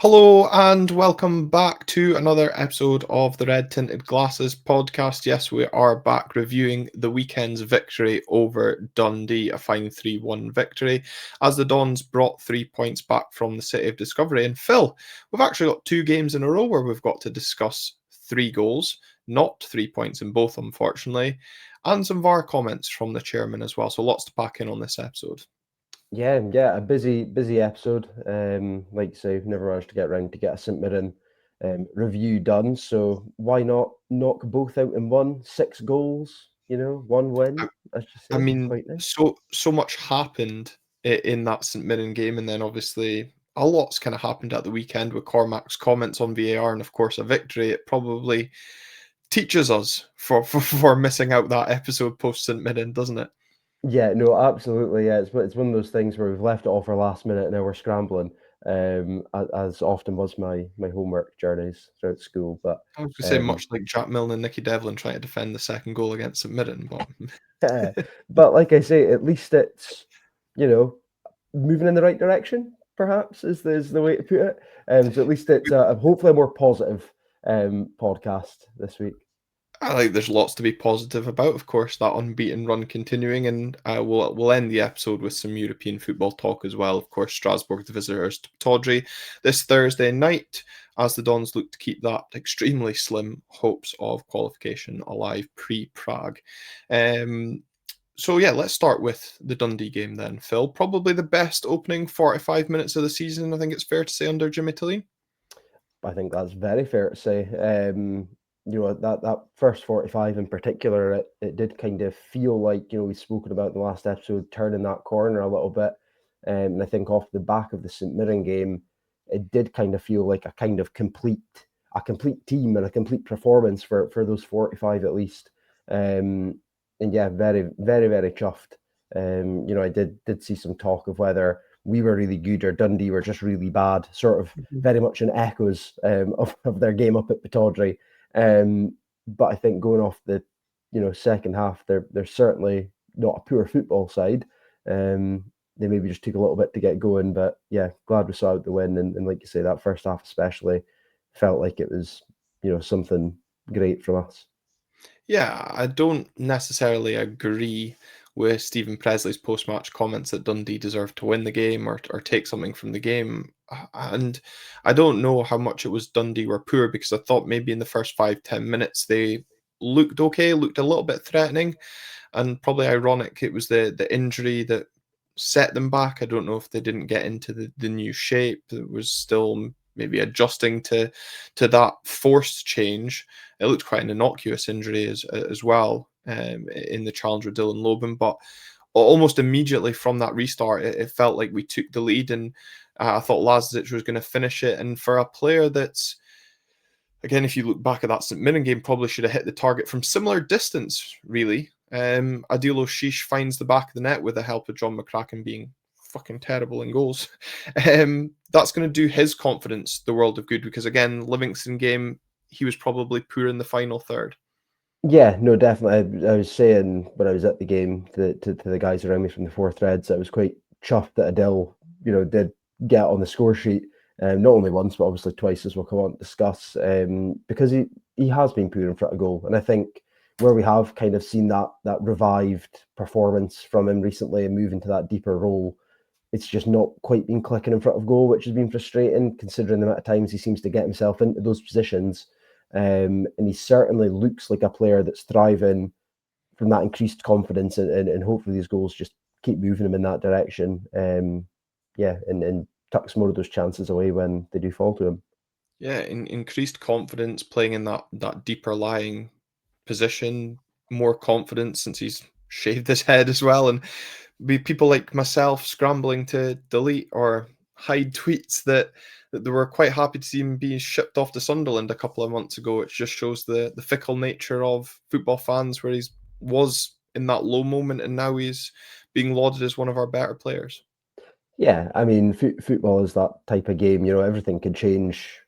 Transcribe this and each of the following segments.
Hello and welcome back to another episode of the Red Tinted Glasses podcast. Yes, we are back reviewing the weekend's victory over Dundee, a fine 3-1 victory, as the Dons brought 3 points back from the City of Discovery. And Phil, we've actually got two games in a row where we've got to discuss three goals, not 3 points in both, unfortunately, and some VAR comments from the chairman as well. So lots to pack in on this episode. Yeah, a busy episode. Like you say, we've never managed to get around to get a St Mirren review done. So why not knock both out in one? 6 goals, one win. I should I say, mean, quite nice. so much happened in that St Mirren game, and then obviously a lot's kind of happened at the weekend with Cormack's comments on VAR, and of course a victory. It probably teaches us for missing out that episode post St Mirren, doesn't it? Yeah, no, absolutely. Yeah, it's one of those things where we've left it all for last minute and now we're scrambling. As often was my homework journeys throughout school, but I was going to say um, much like Jack Milne and Nicky Devlin trying to defend the second goal against St Mirren, but but like I say, at least it's you know moving in the right direction, perhaps is the way to put it. So at least it's hopefully a more positive podcast this week. I think there's lots to be positive about. Of course, that unbeaten run continuing, and we'll end the episode with some European football talk as well. Of course, Strasbourg, the visitors to Pittodrie this Thursday night, as the Dons look to keep that extremely slim hopes of qualification alive pre-Prague. So yeah, let's start with the Dundee game then, Phil. Probably the best opening 45 minutes of the season, I think it's fair to say, under Jimmy Tilleen. I think that's very fair to say. That first 45 in particular, it did kind of feel like, we've spoken about in the last episode, turning that corner a little bit. And I think off the back of the St Mirren game, it did kind of feel like a complete team and a complete performance for those 45 at least. And yeah, very, very, very chuffed. I did see some talk of whether we were really good or Dundee were just really bad, sort of very much in echoes of their game up at Pittodrie. But I think going off the second half, they're certainly not a poor football side. They maybe just took a little bit to get going, but yeah, glad we saw out the win. And like you say, that first half especially felt like it was something great from us. Yeah, I don't necessarily agree with Stephen Presley's post-match comments that Dundee deserved to win the game or take something from the game. And I don't know how much it was Dundee were poor because I thought maybe in the first 5-10 minutes they looked okay, looked a little bit threatening, and probably ironic it was the injury that set them back. I don't know if they didn't get into the new shape. It was still maybe adjusting to that forced change. It looked quite an innocuous injury as well in the challenge with Dylan Loban, but almost immediately from that restart, it felt like we took the lead, and I thought Lazic was going to finish it. And for a player that's, again, if you look back at that St Mirren game, probably should have hit the target from similar distance, really. Adilo Sheesh finds the back of the net with the help of John McCracken being fucking terrible in goals. That's going to do his confidence the world of good because, again, Livingston game, he was probably poor in the final third. Yeah, no, definitely. I was saying when I was at the game to the guys around me from the Four Threads, I was quite chuffed that Adil, did get on the score sheet, not only once, but obviously twice, as we'll come on to discuss, because he has been poor in front of goal. And I think where we have kind of seen that revived performance from him recently and moving to that deeper role, it's just not quite been clicking in front of goal, which has been frustrating considering the amount of times he seems to get himself into those positions. And he certainly looks like a player that's thriving from that increased confidence, and hopefully these goals just keep moving him in that direction. And tucks more of those chances away when they do fall to him. Yeah, increased confidence playing in that deeper lying position, more confidence since he's shaved his head as well, and be people like myself scrambling to delete or hide tweets that they were quite happy to see him being shipped off to Sunderland a couple of months ago. It just shows the fickle nature of football fans, where he's was in that low moment and now he's being lauded as one of our better players. Yeah, I mean, football is that type of game. Everything can change.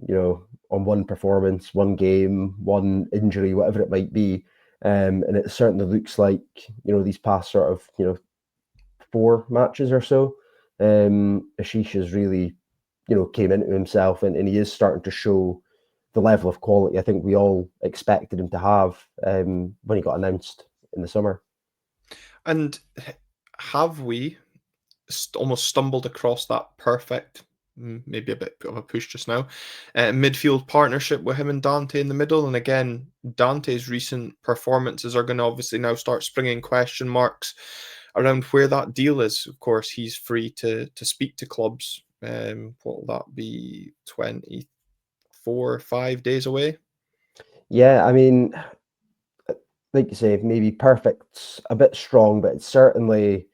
On one performance, one game, one injury, whatever it might be. And it certainly looks like these past sort of 4 matches or so, Ashish has really came into himself, and he is starting to show the level of quality I think we all expected him to have when he got announced in the summer. And have we almost stumbled across that perfect, maybe a bit of a push just now, midfield partnership with him and Dante in the middle? And again, Dante's recent performances are going to obviously now start springing question marks around where that deal is. Of course, he's free to speak to clubs. What will that be? 24, 5 days away. Yeah, I mean, like you say, maybe perfect's a bit strong, but it's certainly,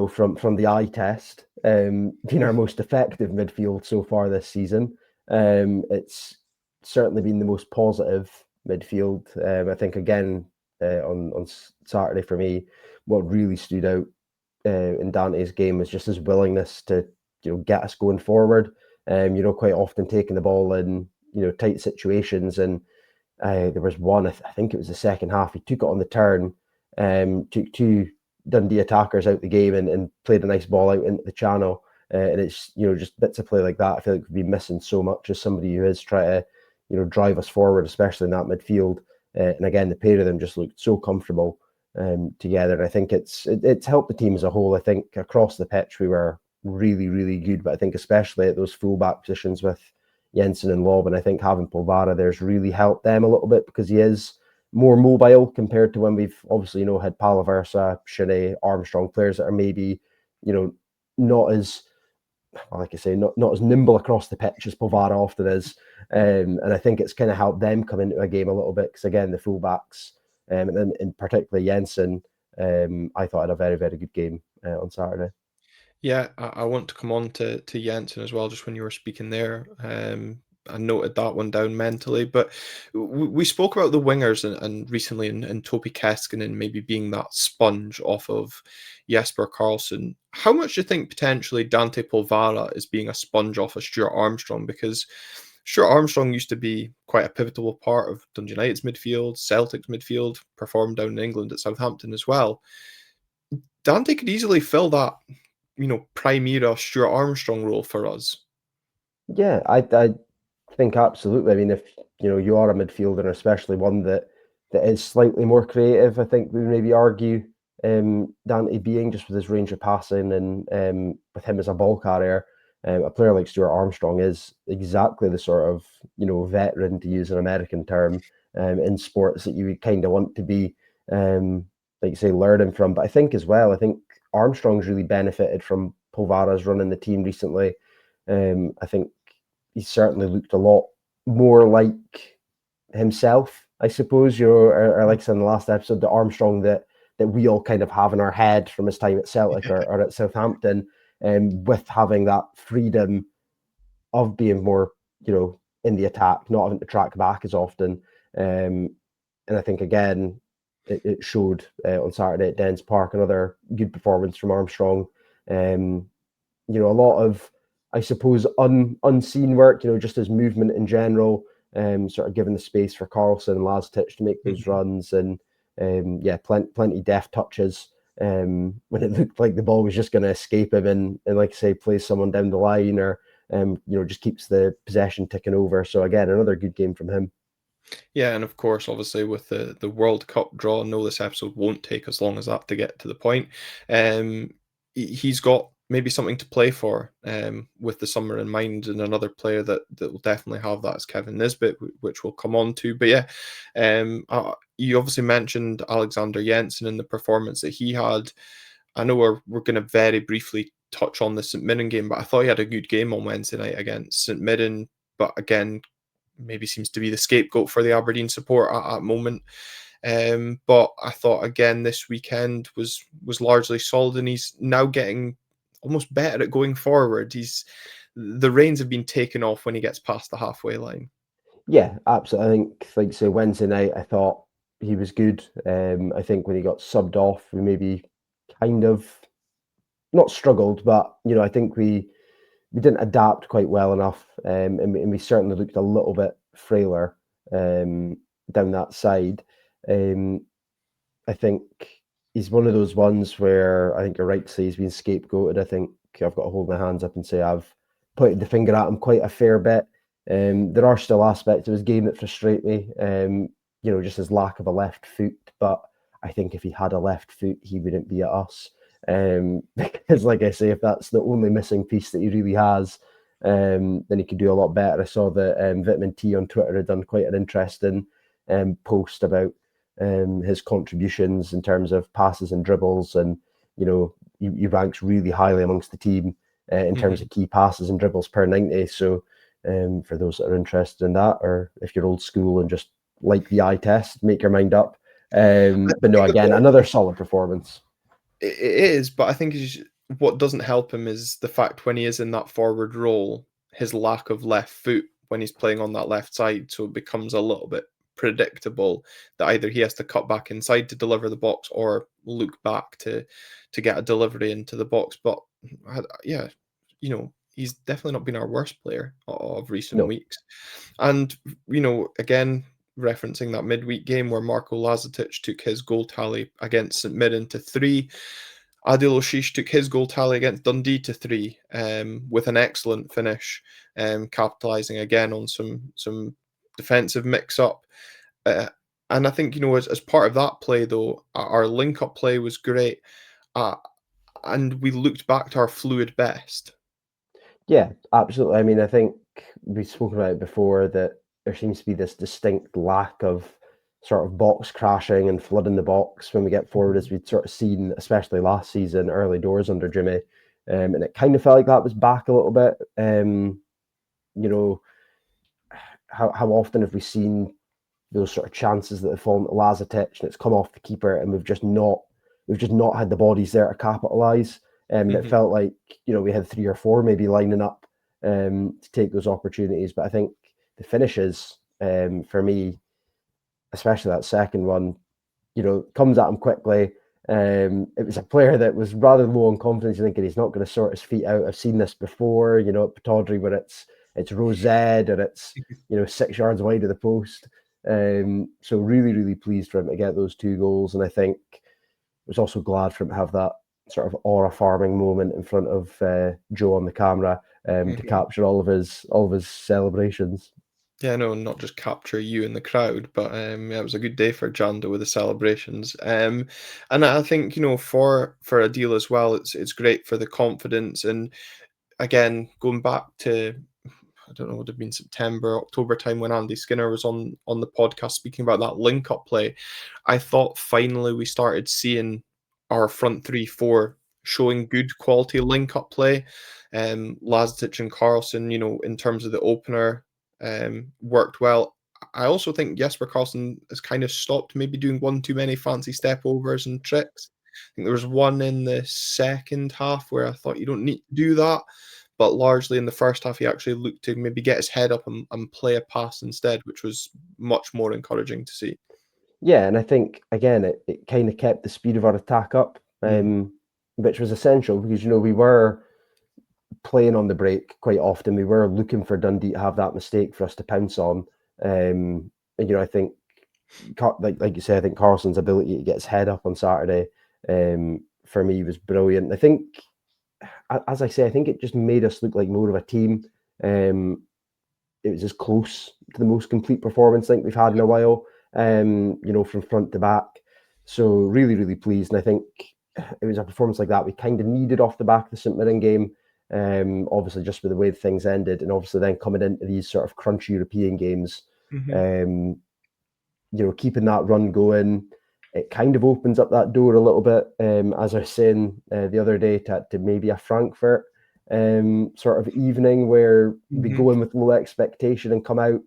from the eye test, been our most effective midfield so far this season. It's certainly been the most positive midfield. I think again on Saturday for me, what really stood out in Dante's game was just his willingness to get us going forward. Quite often taking the ball in tight situations, and there was one, I think it was the second half, he took it on the turn, took two Dundee attackers out the game, and played a nice ball out into the channel. And it's just bits of play like that I feel like we've been missing so much as somebody who is trying to drive us forward, especially in that midfield. And again, the pair of them just looked so comfortable together. And I think it's helped the team as a whole. I think across the pitch we were really, really good, but I think especially at those fullback positions with Jensen and Lob, and I think having Polvara there's really helped them a little bit because he is more mobile compared to when we've obviously had Palaversa, Shine, Armstrong, players that are maybe not as, like I say, not as nimble across the pitch as Polvara often is. And I think it's kind of helped them come into a game a little bit because again the fullbacks and particularly Jensen, I thought had a very, very good game on Saturday. Yeah, I want to come on to Jensen as well, just when you were speaking there. I noted that one down mentally, but we spoke about the wingers and recently and Topi Keskinen maybe being that sponge off of Jesper Karlsson. How much do you think potentially Dante Polvara is being a sponge off of Stuart Armstrong? Because Stuart Armstrong used to be quite a pivotal part of Dundee United's midfield, Celtic's midfield, performed down in England at Southampton as well. Dante could easily fill that prime era Stuart Armstrong role for us. Yeah, I think absolutely. I mean, if you are a midfielder, and especially one that is slightly more creative, I think we maybe argue Dante being just with his range of passing and with him as a ball carrier, a player like Stuart Armstrong is exactly the sort of veteran, to use an American term, in sports that you would kind of want to be, like you say, learning from. But I think as well, I think Armstrong's really benefited from Polvara's running the team recently. I think he certainly looked a lot more like himself, I suppose, or like I said in the last episode, the Armstrong that we all kind of have in our head from his time at Celtic or at Southampton, with having that freedom of being more, in the attack, not having to track back as often. And I think, again, it showed on Saturday at Dens Park, another good performance from Armstrong. A lot of, I suppose, unseen work, just his movement in general, sort of giving the space for Karlsson and Laztich to make those runs, and plenty deft touches when it looked like the ball was just going to escape him, and like I say, plays someone down the line, or just keeps the possession ticking over. So again, another good game from him. Yeah, and of course, obviously with the World Cup draw, I know this episode won't take as long as that to get to the point. He's got maybe something to play for with the summer in mind, and another player that will definitely have that is Kevin Nisbet, which we'll come on to. But yeah, you obviously mentioned Alexander Jensen and the performance that he had. I know we're going to very briefly touch on the St Mirren game, but I thought he had a good game on Wednesday night against St Mirren. But again, maybe seems to be the scapegoat for the Aberdeen support at that moment. But I thought again this weekend was largely solid, and he's now getting almost better at going forward. The reins have been taken off when he gets past the halfway line. Yeah, absolutely. I think, like say, Wednesday night, I thought he was good. I think when he got subbed off, we maybe kind of not struggled, but I think we didn't adapt quite well enough, and we certainly looked a little bit frailer down that side. I think he's one of those ones where I think you're right to say he's been scapegoated. I think I've got to hold my hands up and say I've pointed the finger at him quite a fair bit. There are still aspects of his game that frustrate me. Just his lack of a left foot. But I think if he had a left foot, he wouldn't be at us. Because, like I say, if that's the only missing piece that he really has, then he could do a lot better. I saw that Vitamin T on Twitter had done quite an interesting post about his contributions in terms of passes and dribbles, and he ranks really highly amongst the team in terms Mhm. of key passes and dribbles per 90. So for those that are interested in that, or if you're old school and just like the eye test, make your mind up. But I no, think as again, well, another solid performance. it is, but I think what doesn't help him is the fact when he is in that forward role, his lack of left foot when he's playing on that left side, so it becomes a little bit predictable that either he has to cut back inside to deliver the box or look back to get a delivery into the box. But yeah, he's definitely not been our worst player of recent No, weeks. And, again, referencing that midweek game where Marko Lazetic took his goal tally against St Mirren to 3, Adil Oshish took his goal tally against Dundee to 3, with an excellent finish, capitalising again on some defensive mix-up. Uh, and I think, as part of that play, though, our link-up play was great, uh, and we looked back to our fluid best. yeah, absolutely. I mean, I think we've spoken about it before that there seems to be this distinct lack of sort of box crashing and flooding the box when we get forward, as Mhm, we'd sort of seen, especially last season, early doors under Jimmy. And it kind of felt like that was back a little bit. You know, how often have we seen those sort of chances that have fallen to Lazetic and it's come off the keeper, and we've just not had the bodies there to capitalise. And it mhm, felt like we had 3 or 4 maybe lining up to take those opportunities. But I think the finishes, for me, especially that second one, comes at him quickly. It was a player that was rather low on confidence. You're thinking he's not going to sort his feet out. I've seen this before, at Pittodrie, where it's rose and it's 6 yards wide of the post. So really, really pleased for him to get those 2 goals, and I think was also glad for him to have that sort of aura farming moment in front of Joe on the camera to mhm. capture all of his celebrations. Yeah, no, not just capture you in the crowd, but yeah, it was a good day for Janda with the celebrations. And I think for a deal as well, it's great for the confidence. And again, going back to I don't know, it would have been September, October time when Andy Skinner was on the podcast speaking about that link up play. I thought finally we started seeing our front three, four showing good quality link up play. Lazic and Carlson, in terms of the opener, worked well. I also think Jesper Carlson has kind of stopped maybe doing one too many fancy step overs and tricks. I think there was one in the second half where I thought you don't need to do that, but largely in the first half, he actually looked to maybe get his head up and play a pass instead, which was much more encouraging to see. Yeah, and I think again it kind of kept the speed of our attack up, Mhm, which was essential because we were playing on the break quite often. We were looking for Dundee to have that mistake for us to pounce on. And I think like you say, I think Carlson's ability to get his head up on Saturday for me was brilliant. I think, as I say, I think it just made us look like more of a team. Um, it was as close to the most complete performance I think we've had in a while, from front to back. So really, really pleased. And I think it was a performance like that we kind of needed off the back of the St Mirren game. Obviously, just with the way things ended, and obviously then coming into these sort of crunch European games, mhm, um, keeping that run going, it kind of opens up that door a little bit. As I was saying the other day, to maybe a Frankfurt sort of evening where we mhm. go in with low expectation and come out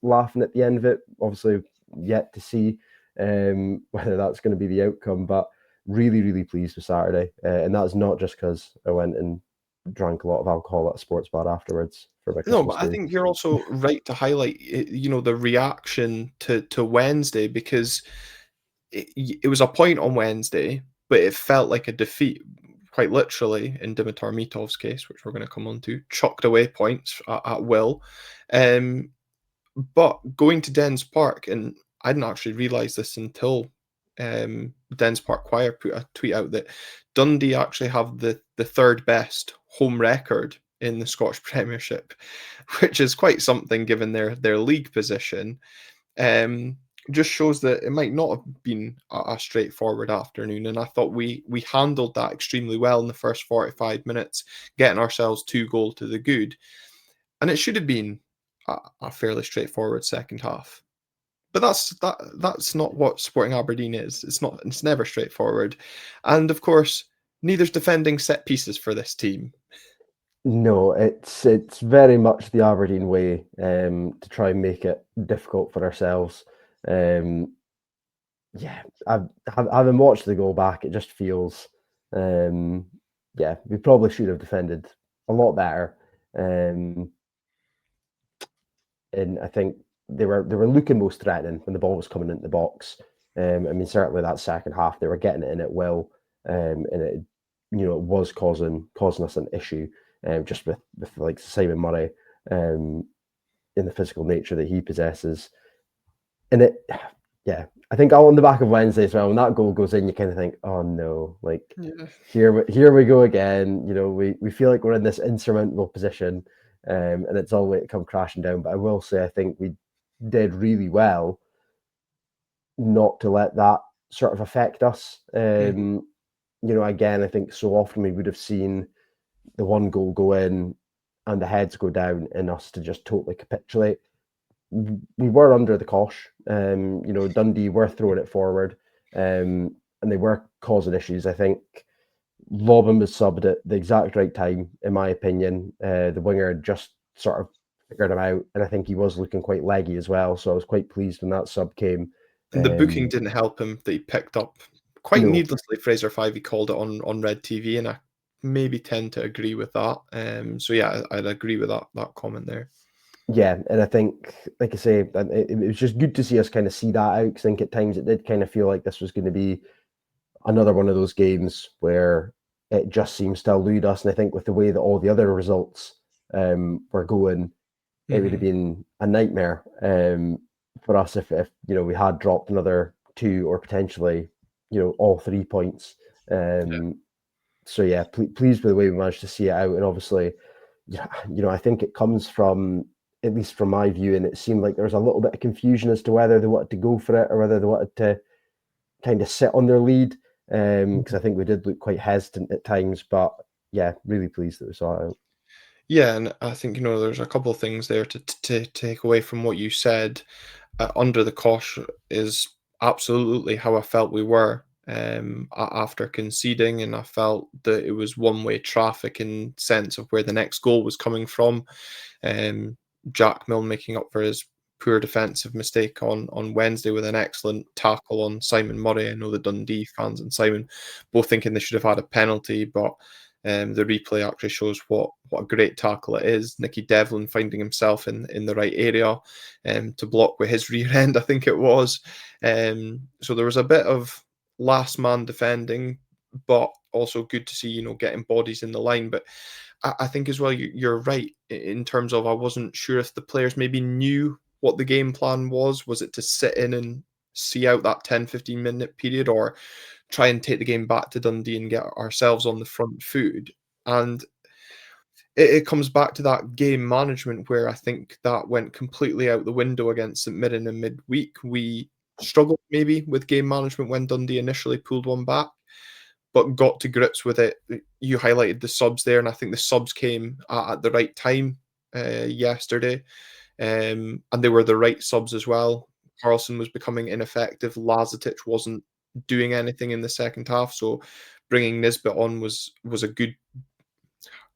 laughing at the end of it. Obviously, yet to see whether that's going to be the outcome, but really, really pleased with Saturday. And that's not just because I went and drank a lot of alcohol at a sports bar afterwards for my No, Christmas but I day. think you're also right to highlight, the reaction to Wednesday because it was a point on Wednesday, but it felt like a defeat, quite literally, in Dimitar Mitov's case, which we're going to come on to, chucked away points at will. Um, But going to Dens Park, and I didn't actually realise this until Dens Park Choir put a tweet out that Dundee actually have the third best home record in the Scottish Premiership, which is quite something given their league position. Um, just shows that it might not have been a straightforward afternoon, and I thought we handled that extremely well in the first 45 minutes, getting ourselves 2 goal to the good, and it should have been a fairly straightforward second half. But that's not what Sporting Aberdeen is. It's not. It's never straightforward, and of course, neither's defending set pieces for this team. No, it's very much the Aberdeen way, to try and make it difficult for ourselves. Um, yeah, having watched the goal back, it just feels, um, yeah, we probably should have defended a lot better. Um, and I think they were looking most threatening when the ball was coming into the box. I mean, certainly that second half they were getting it in at will, and it was causing us an issue, just with like Simon Murray, um, in the physical nature that he possesses, and yeah, I think all on the back of Wednesday as well. When that goal goes in, you kind of think, oh no, like Yeah. here we go again. We feel like we're in this insurmountable position, and it's all way to come crashing down. But I will say, I think we did really well not to let that sort of affect us. Mhm. Again, I think so often we would have seen the one goal go in and the heads go down and us to just totally capitulate. We were under the cosh. Dundee were throwing it forward, and they were causing issues. I think Lobban was subbed at the exact right time, in my opinion. The winger just sort of figured him out, and I think he was looking quite leggy as well. So I was quite pleased when that sub came. And the booking Um, didn't help him that he picked up quite no, needlessly Fraser Five. He called it on Red TV, and I maybe tend to agree with that. So yeah, I'd agree with that comment there. yeah, and I think, like I say, it was just good to see us kind of see that out. Because I think at times it did kind of feel like this was going to be another one of those games where it just seems to elude us. And I think with the way that all the other results, were going, it would have Mhm. been a nightmare, for us if we had dropped another two or potentially all 3 points. Um, so yeah, pleased with the way we managed to see it out, and obviously, I think it comes from, at least from my view, and it seemed like there was a little bit of confusion as to whether they wanted to go for it or whether they wanted to kind of sit on their lead. Because I think we did look quite hesitant at times, but yeah, really pleased that we saw it out. Yeah, and I think there's a couple of things there to take away from what you said. Under the cosh is absolutely how I felt we were after conceding, and I felt that it was one-way traffic in sense of where the next goal was coming from. Um, Jack Milne making up for his poor defensive mistake on Wednesday with an excellent tackle on Simon Murray. I know the Dundee fans and Simon both thinking they should have had a penalty, but the replay actually shows what a great tackle it is. Nicky Devlin finding himself in the right area to block with his rear end, I think it was. So there was a bit of last man defending, but also good to see getting bodies in the line. But I think as well you're right in terms of I wasn't sure if the players maybe knew what the game plan was. Was it to sit in and see out that 10-15 minute period, or try and take the game back to Dundee and get ourselves on the front foot? And it comes back to that game management where I think that went completely out the window against St Mirren in midweek. We struggled maybe with game management when Dundee initially pulled one back, but got to grips with it. You highlighted the subs there, and I think the subs came at the right time yesterday, and they were the right subs as well. Carlson was becoming ineffective. Lazetic wasn't doing anything in the second half, so bringing Nisbet on was a good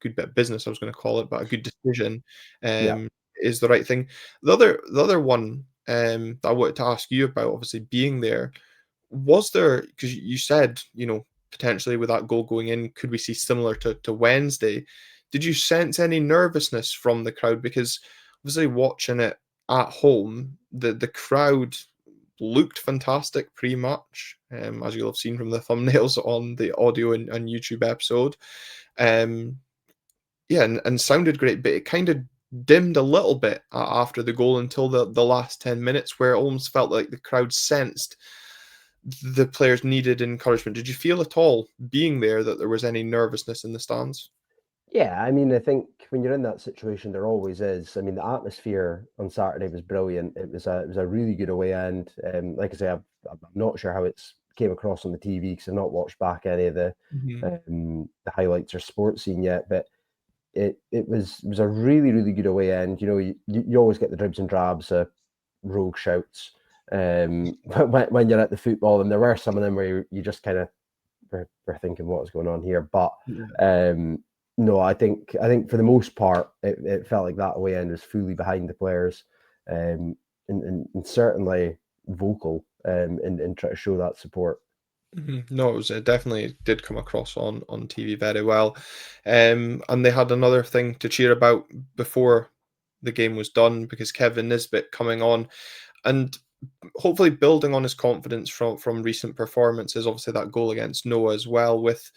bit of business, I was going to call it, but a good decision Yeah. is the right thing. The other one that I wanted to ask you about, obviously being there, was there, because you said potentially with that goal going in, could we see similar to Wednesday? Did you sense any nervousness from the crowd? Because obviously watching it at home, the crowd looked fantastic pre-match, as you'll have seen from the thumbnails on the audio and YouTube episode. Um, yeah, and sounded great, but it kind of dimmed a little bit after the goal until the last 10 minutes, where it almost felt like the crowd sensed the players needed encouragement. Did you feel at all being there that there was any nervousness in the stands? Yeah, I mean, I think when you're in that situation, there always is. I mean, the atmosphere on Saturday was brilliant. It was a really good away end. Like I say, I'm not sure how it's came across on the TV because I've not watched back any of Mhm. the highlights or sports scene yet. But it was a really good away end. You know, you always get the dribs and drabs, rogue shouts, when you're at the football, and there were some of them where you just kind of were thinking what was going on here. But Yeah. um, no, I think for the most part, it felt like that away end was fully behind the players, um, and certainly vocal, and try to show that support. No, it definitely did come across on TV very well, and they had another thing to cheer about before the game was done because Kevin Nisbet coming on and hopefully building on his confidence from recent performances. Obviously, that goal against Noah as well with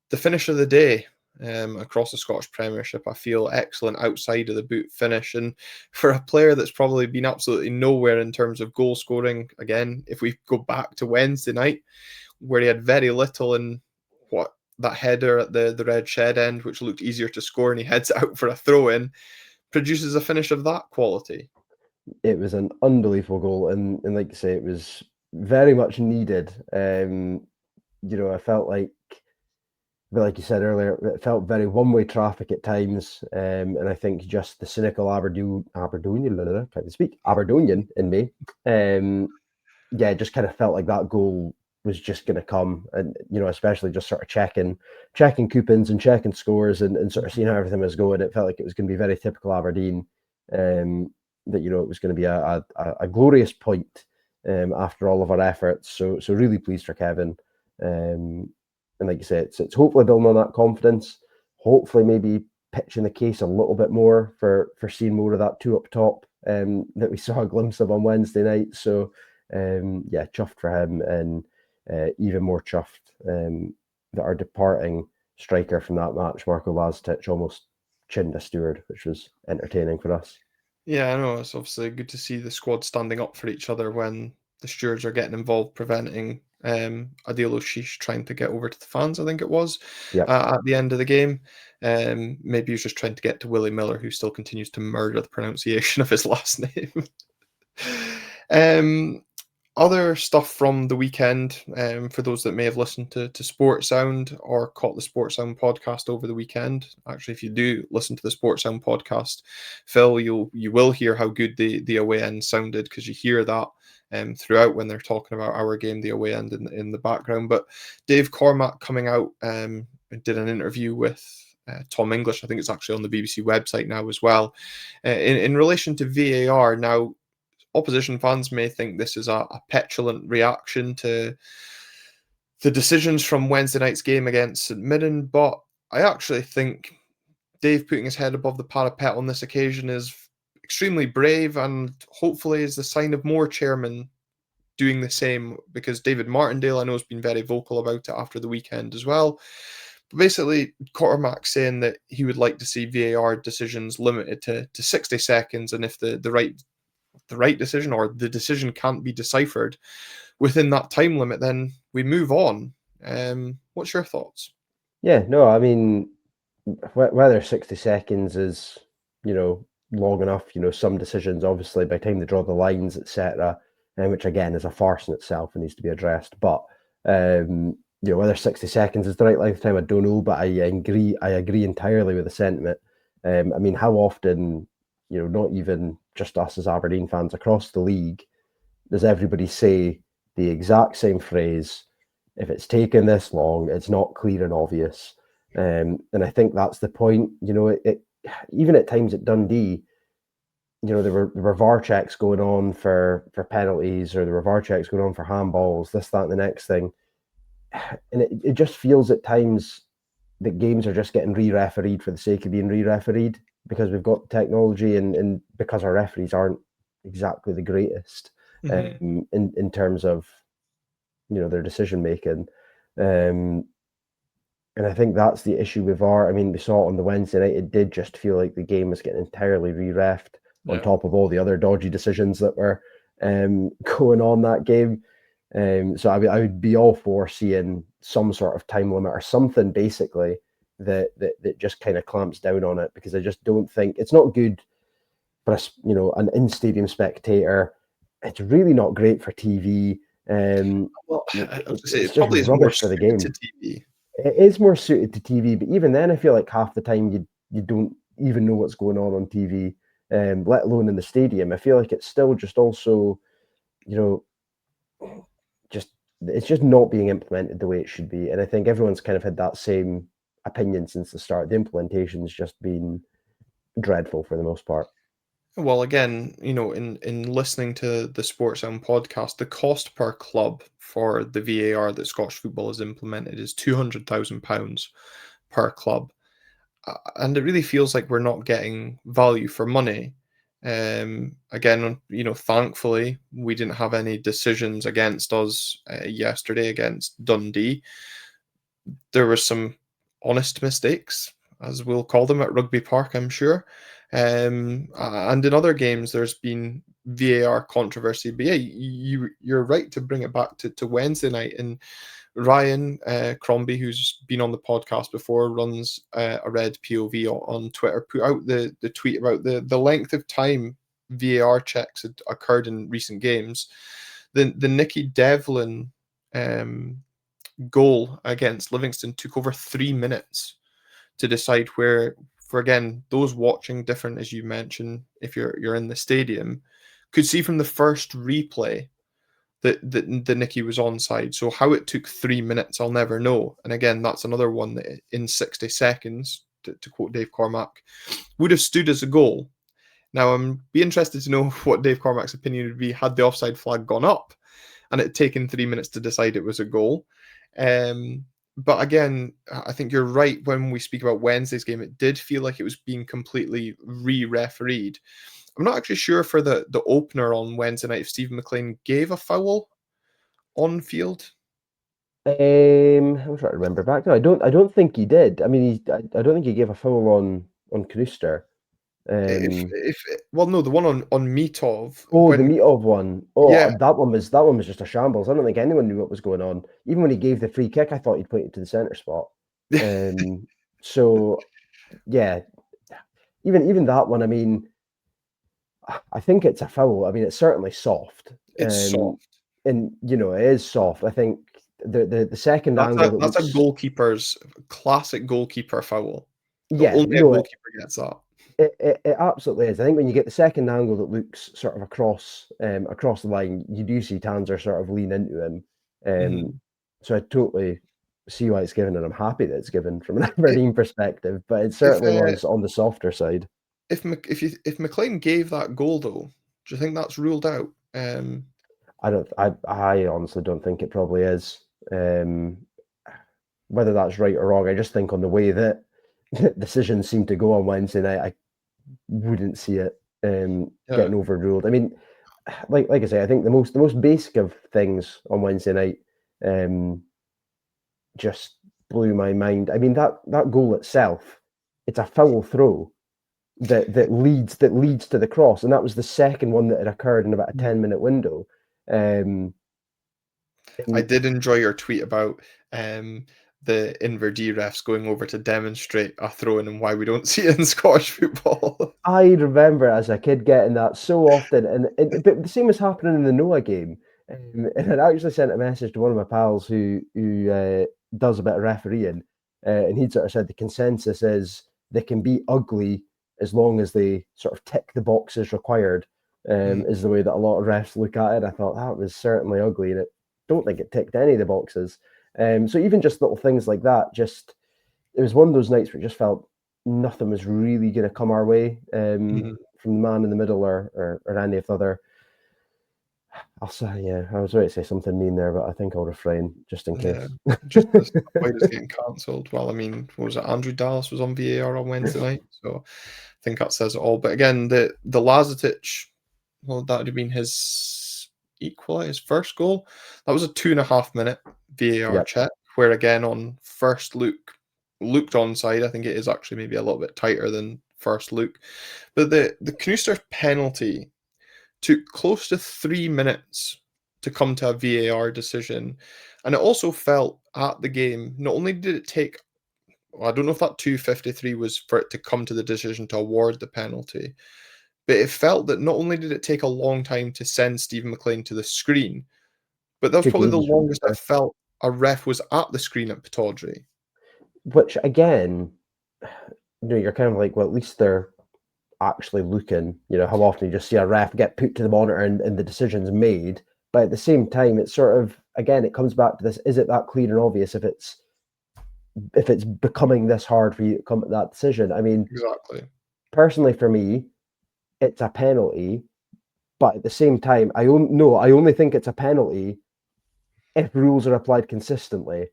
the finish of the day. Across the Scottish Premiership, I feel excellent outside of the boot finish, and for a player that's probably been absolutely nowhere in terms of goal scoring. Again, if we go back to Wednesday night, where he had very little in what that header at the red shed end, which looked easier to score, and he heads out for a throw in, produces a finish of that quality. It was an unbelievable goal, and like you say, it was very much needed. I felt like you said earlier, it felt very one-way traffic at times, and I think just the cynical Aberdonian, can't speak, Aberdonian in me, yeah, it just kind of felt like that goal was just going to come, and especially just sort of checking coupons and checking scores, and sort of seeing how everything was going. It felt like it was going to be very typical Aberdeen. That it was going to be a glorious point, after all of our efforts. So really pleased for Kevin. And like you say, it's hopefully building on that confidence. Hopefully, maybe pitching the case a little bit more for seeing more of that two up top, that we saw a glimpse of on Wednesday night. So yeah, chuffed for him, and even more chuffed, that our departing striker from that match, Marco Laztic, almost chinned a steward, which was entertaining for us. Yeah, I know. It's obviously good to see the squad standing up for each other when the stewards are getting involved, preventing Adil O'Sheesh trying to get over to the fans, I think it was, Yep. at the end of the game. Maybe he was just trying to get to Willie Miller, who still continues to murder the pronunciation of his last name. um, Other stuff from the weekend, for those that may have listened to Sports Sound or caught the Sports Sound podcast over the weekend. Actually, if you do listen to the Sports Sound podcast, Phil, you will hear how good the away end sounded because you hear that throughout when they're talking about our game, the away end in the background. But Dave Cormack coming out did an interview with Tom English. I think it's actually on the BBC website now as well. In relation to VAR, now opposition fans may think this is a petulant reaction to the decisions from Wednesday night's game against St Mirren, but I actually think Dave putting his head above the parapet on this occasion is extremely brave and hopefully is the sign of more chairmen doing the same because David Martindale, I know, has been very vocal about it after the weekend as well. But basically, Cormack saying that he would like to see VAR decisions limited to 60 seconds, and if the right decision or the decision can't be deciphered within that time limit, then we move on. What's your thoughts? Yeah, no, I mean, whether 60 seconds is, long enough, some decisions, obviously, by the time they draw the lines, etc., and which again is a farce in itself and needs to be addressed. But whether 60 seconds is the right length of time, I don't know, but I agree entirely with the sentiment. I mean, how often, not even just us as Aberdeen fans across the league, does everybody say the exact same phrase? If it's taken this long, it's not clear and obvious. And I think that's the point. Even at times at Dundee, there were VAR checks going on for penalties, or there were VAR checks going on for handballs, this, that, and the next thing. And it just feels at times that games are just getting re-refereed for the sake of being re-refereed because we've got technology, and because our referees aren't exactly the greatest, Mm-hmm. in terms of their decision making. Um, and I think that's the issue with VAR. I mean, we saw it on the Wednesday night. It did just feel like the game was getting entirely re-refed on Yeah. top of all the other dodgy decisions that were going on that game. So I would be all for seeing some sort of time limit or something, basically, that just kind of clamps down on it, because I just don't think it's not good for an in-stadium spectator. It's really not great for TV. Well, I was gonna say It's it just probably is more rubbish for the suited to game. TV. It is more suited to TV, but even then, I feel like half the time you don't even know what's going on TV, let alone in the stadium. I feel like it's still just also, you know, just it's just not being implemented the way it should be. And I think everyone's kind of had that same opinion since the start. The implementation's just been dreadful for the most part. Well, again, in listening to the Sports Sound podcast, the cost per club for the VAR that Scottish football has implemented is £200,000 per club. And it really feels like we're not getting value for money. Again, thankfully, we didn't have any decisions against us yesterday against Dundee. There were some honest mistakes, as we'll call them, at Rugby Park, I'm sure. And in other games, there's been VAR controversy. But yeah, you're right to bring it back to Wednesday night. And Ryan Crombie, who's been on the podcast before, runs a Red POV on Twitter, put out the tweet about the length of time VAR checks had occurred in recent games. The Nicky Devlin goal against Livingston took over 3 minutes to decide where, for again, those watching, different as you mentioned, if you're in the stadium, could see from the first replay that the Nicky was onside. So how it took 3 minutes, I'll never know. And again, that's another one that in 60 seconds, to quote Dave Cormack, would have stood as a goal. Now, I'm be interested to know what Dave Cormack's opinion would be had the offside flag gone up and it had taken 3 minutes to decide it was a goal. But again, I think you're right when we speak about Wednesday's game. It did feel like it was being completely re-refereed. I'm not actually sure for the opener on Wednesday night if Stephen McLean gave a foul on field. I'm trying to remember back now. I don't think he did. I mean, I don't think he gave a foul on Knooster. If well, no, the one on Mitov Oh, the when Meatov one. Oh, yeah, that one was just a shambles. I don't think anyone knew what was going on. Even when he gave the free kick, I thought he'd pointed to the centre spot. Um, so yeah, even that one. I mean, I think it's a foul. I mean, it's certainly soft. it's soft. And it is soft. I think the second That's angle a that that's a looks, goalkeeper's classic goalkeeper foul. yeah, Only a no, goalkeeper gets that. it absolutely is. I think when you get the second angle that looks sort of across the line, you do see Tanzer sort of lean into him. Mhm. So I totally see why it's given, and I'm happy that it's given from an Aberdeen perspective. But it If certainly was on the softer side. if McLean gave that goal though, do you think that's ruled out? I honestly don't think it probably is. Um, Whether that's right or wrong, I just think on the way that decisions seem to go on Wednesday night, I wouldn't see it Yeah, getting overruled. I mean, like I say, I think the most basic of things on Wednesday night um, just blew my mind. I mean, that goal itself, it's a foul throw that leads to the cross, and that was the second one that had occurred in about a mhm. 10-minute window. Um, I and did enjoy your tweet about um, the Inverdee refs going over to demonstrate a throw-in and why we don't see it in Scottish football. I remember as a kid getting that so often, but the same was happening in the Noah game. And I actually sent a message to one of my pals who does a bit of refereeing, and he'd sort of said the consensus is they can be ugly as long as they sort of tick the boxes required. Mm, Is the way that a lot of refs look at it. I thought that was certainly ugly, and I don't think it ticked any of the boxes. So even just little things like that, just it was one of those nights where it just felt nothing was really going to come our way mhm. from the man in the middle or any of the other. I'll say, yeah, I was ready to say something mean there, but I think I'll refrain just in Yeah, case. just to avoid us getting cancelled. Well, I mean, what was it? Andrew Dallas was on VAR on Wednesday night, so I think that says it all. But again, the Lazetic, well, that would have been his first goal. That was a 2.5 minute VAR Yep. check, where again on first look looked onside. I think it is actually maybe a little bit tighter than first look. But the Knooster penalty took close to 3 minutes to come to a VAR decision. And it also felt at the game, not only did it take I don't know if that 2:53 was for it to come to the decision to award the penalty, but it felt that not only did it take a long time to send Stephen McLean to the screen, but that was 2 probably the games, longest I remember? felt a ref was at the screen at Pittodrie. Which again, you're kind of like, well, at least they're actually looking. How often you just see a ref get put to the monitor and the decision's made. But at the same time, it's sort of, again, it comes back to this: is it that clear and obvious if it's becoming this hard for you to come to that decision? I mean, Exactly. personally, for me, it's a penalty. But at the same time, I only think it's a penalty if rules are applied consistently.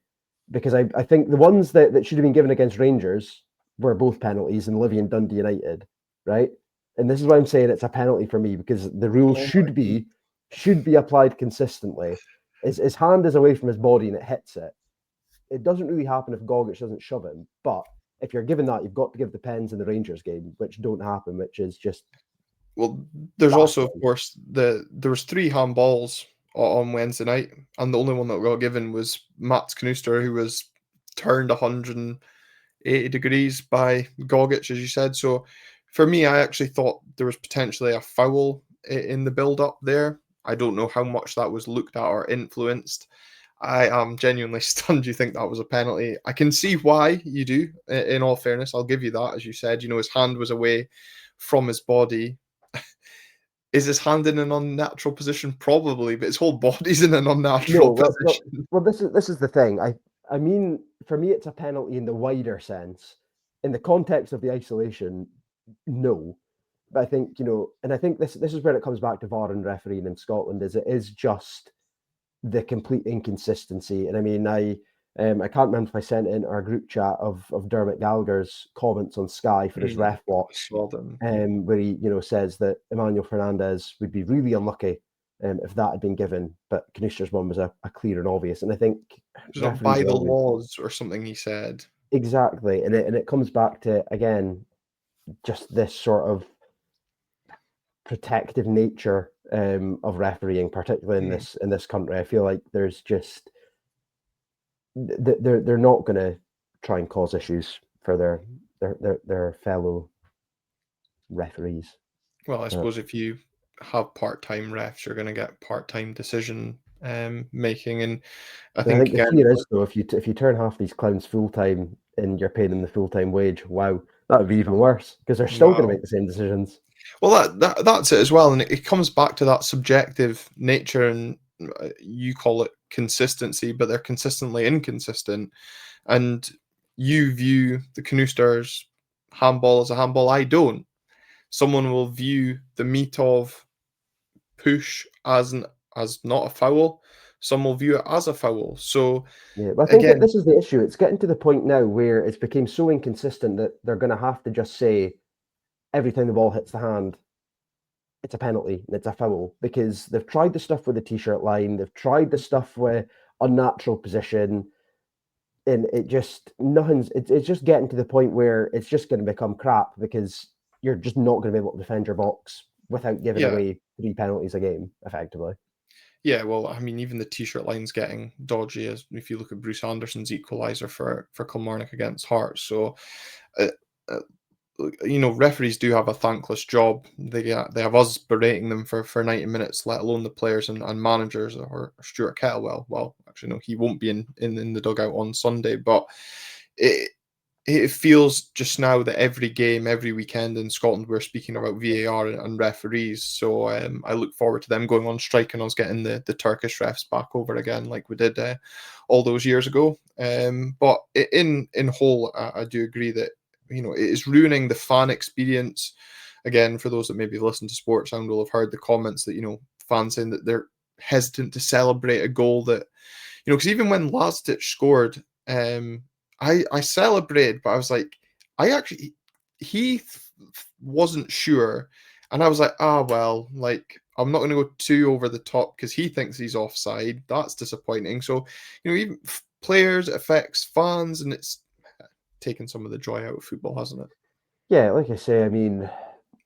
Because I think the ones that should have been given against Rangers were both penalties in Livy and Dundee United, right? And this is why I'm saying it's a penalty for me, because the rules Oh should be applied consistently. His hand is away from his body and it hits it. It doesn't really happen if Gogic doesn't shove him, but if you're given that, you've got to give the pens in the Rangers game, which don't happen, which is just well, there's also, of baffling. course, there was 3 handballs on Wednesday night, and the only one that got given was Mats Knuster, who was turned 180 degrees by Gogic, as you said. So for me, I actually thought there was potentially a foul in the build-up there. I don't know how much that was looked at or influenced. I am genuinely stunned you think that was a penalty. I can see why you do, in all fairness. I'll give you that. As you said, his hand was away from his body. Is his hand in an unnatural position? Probably, but his whole body's in an No, unnatural position. this is the thing. I mean, for me, it's a penalty in the wider sense. In the context of the isolation, no. But I think and I think this is where it comes back to VAR and refereeing in Scotland. Is it is just the complete inconsistency. And I mean, I can't remember if I sent in our group chat of Dermot Gallagher's comments on Sky for his ref I watch, saw them. where he says that Emmanuel Fernandez would be really unlucky if that had been given, but Kanister's one was a clear and obvious. And I think It was not referees by are the always laws or something he said. exactly, and it comes back to again just this sort of protective nature of refereeing, particularly in Mm. this country. I feel like there's just they're not going to try and cause issues for their fellow referees. Well, I Uh, suppose if you have part-time refs, you're going to get part-time decision making, and I and I think think the again, fear is though, if you turn half these clowns full time and you're paying them the full time wage, wow, that would be even worse because they're still going to well, make the same decisions. well, that's it as well, and it comes back to that subjective nature, and you call it consistency, but they're consistently inconsistent, and you view the Canusters handball as a handball. I don't. Someone will view the meat of push as not a foul. Some will view it as a foul. So Yeah, but I think again, this is the issue. It's getting to the point now where it's became so inconsistent that they're going to have to just say every time the ball hits the hand, it's a penalty and it's a foul because they've tried the stuff with the t-shirt line, they've tried the stuff with unnatural position, and it just nothing's. It's just getting to the point where it's just going to become crap because you're just not going to be able to defend your box without giving yeah, away 3 penalties a game, effectively. yeah. Well, I mean, even the t-shirt line's getting dodgy. As if you look at Bruce Anderson's equaliser for Kilmarnock against Hearts, so uh, uh, referees do have a thankless job. They have us berating them for 90 minutes, let alone the players and managers or Stuart Kettlewell. Well, actually, no, he won't be in the dugout on Sunday, but it it feels just now that every game, every weekend in Scotland, we're speaking about VAR and referees. So I look forward to them going on strike and us getting the Turkish refs back over again, like we did all those years ago. But in whole, I do agree that it is ruining the fan experience. Again, for those that maybe listen to Sports Sound will have heard the comments that fans saying that they're hesitant to celebrate a goal that because even when Lastic scored, I celebrated, but I was like, I actually he wasn't sure, and I was like, well, like I'm not going to go too over the top because he thinks he's offside. That's disappointing. So even players, it affects fans, and it's taken some of the joy out of football, hasn't it? Yeah, like I say, I mean, it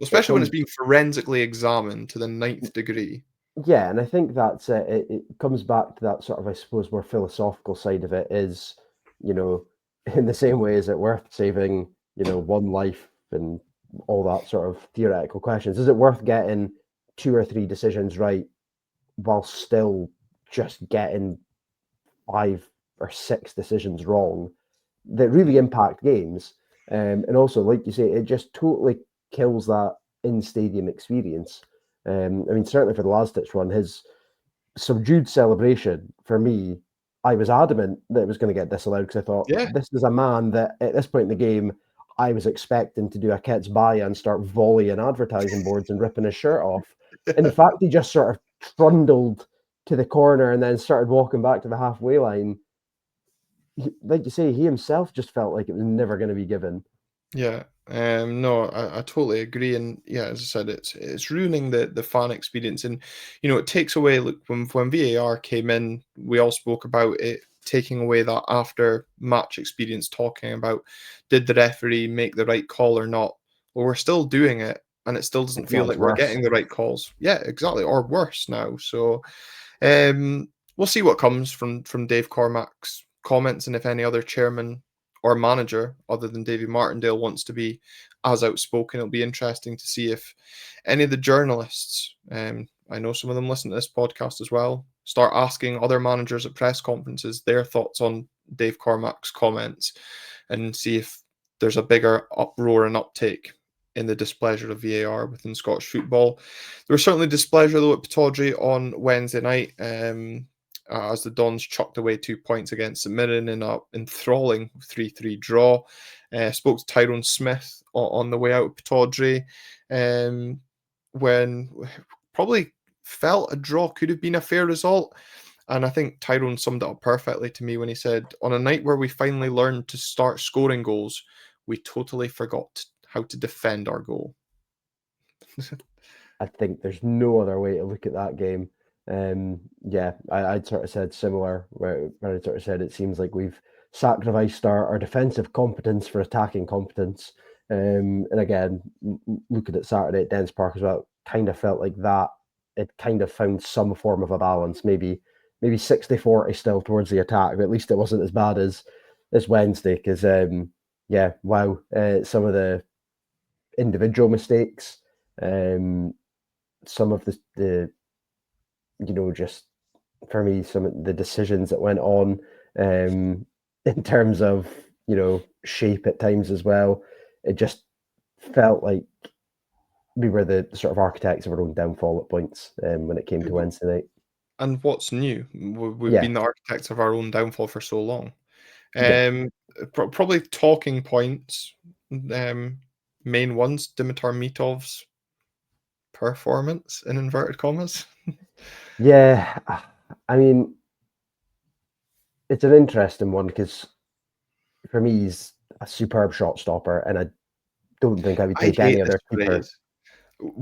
Especially when it's comes. being forensically examined to the ninth degree. Yeah, and I think that's it. It comes back to that sort of, I suppose, more philosophical side of it is, you know, in the same way, is it worth saving, one life and all that sort of theoretical questions? Is it worth getting 2 or 3 decisions right while still just getting 5 or 6 decisions wrong that really impact games? And also, like you say, it just totally kills that in-stadium experience. I mean, certainly for the last-ditch run, his subdued celebration, for me, I was adamant that it was going to get disallowed because I thought, Yeah, this is a man that at this point in the game, I was expecting to do a Kets buy and start volleying advertising boards and ripping his shirt off. And the fact he just sort of trundled to the corner and then started walking back to the halfway line, like you say, he himself just felt like it was never going to be given. yeah. No, I totally agree, and yeah, as I said, it's ruining the fan experience, and it takes away. Look, when VAR came in, we all spoke about it taking away that after match experience, talking about did the referee make the right call or not. Well, we're still doing it, and it still doesn't If feel not, it's like we're worse. getting the right calls. Yeah, exactly, or worse now. So we'll see what comes from Dave Cormack's comments, and if any other chairman or manager other than Davy Martindale wants to be as outspoken. It'll be interesting to see if any of the journalists, I know some of them listen to this podcast as well, start asking other managers at press conferences their thoughts on Dave Cormack's comments, and see if there's a bigger uproar and uptake in the displeasure of VAR within Scottish football. There was certainly displeasure though at Pittodrie on Wednesday night, as the Dons chucked away 2 points against St Mirren in a enthralling 3-3 draw. Spoke to Tyrone Smith on the way out of Pittodrie, when probably felt a draw could have been a fair result. And I think Tyrone summed it up perfectly to me when he said, on a night where we finally learned to start scoring goals, we totally forgot how to defend our goal. I think there's no other way to look at that game. Yeah, I'd sort of said similar, where I sort of said it seems like we've sacrificed our defensive competence for attacking competence. And again, looking at Saturday at Dens Park as well, kind of felt like that. It kind of found some form of a balance, maybe 60-40 still towards the attack, but at least it wasn't as bad as Wednesday. Because yeah, wow, some of the individual mistakes. Some of the just for me, some of the decisions that went on, in terms of shape at times as well. It just felt like we were the sort of architects of our own downfall at points, when it came to Wednesday night. And what's new? We've Yeah, been the architects of our own downfall for so long. yeah, Um, Probably talking points. Um, Main ones: Dimitar Mitov's performance in inverted commas. yeah. I mean, it's an interesting one because for me, he's a superb shot stopper, and I don't think I would I take hate any this other keeper. phrase.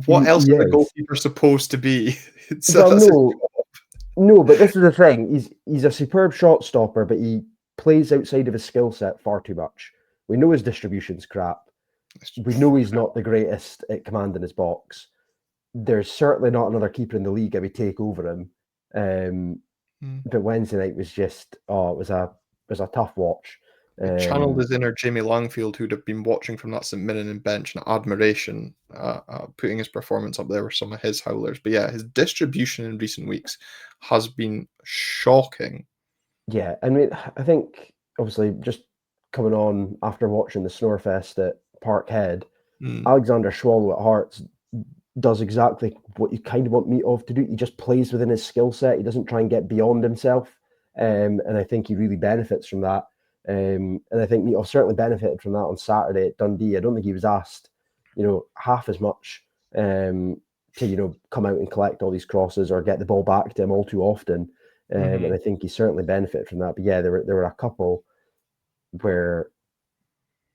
What else He is a is. goalkeeper supposed to be? Well, That's his no, job. no, but this is the thing. He's a superb shot stopper, but he plays outside of his skill set far too much. We know his distribution's crap. We know he's not the greatest at commanding his box. There's certainly not another keeper in the league that would take over him. Um, Mm. but Wednesday night was just it was a tough watch. It channeled Um, his inner Jamie Langfield, who'd have been watching from that St Mirren bench in admiration, putting his performance up there with some of his howlers. But yeah, his distribution in recent weeks has been shocking. yeah, I mean, I think obviously just coming on after watching the Snorefest at Parkhead, Mm. Alexander Swallow at Hearts does exactly what you kind of want Mitov to do. He just plays within his skill set. He doesn't try and get beyond himself. And I think he really benefits from that. And I think Mitov certainly benefited from that on Saturday at Dundee. I don't think he was asked, half as much, to, come out and collect all these crosses or get the ball back to him all too often. And Mhm. I think he certainly benefited from that. But yeah, there were a couple where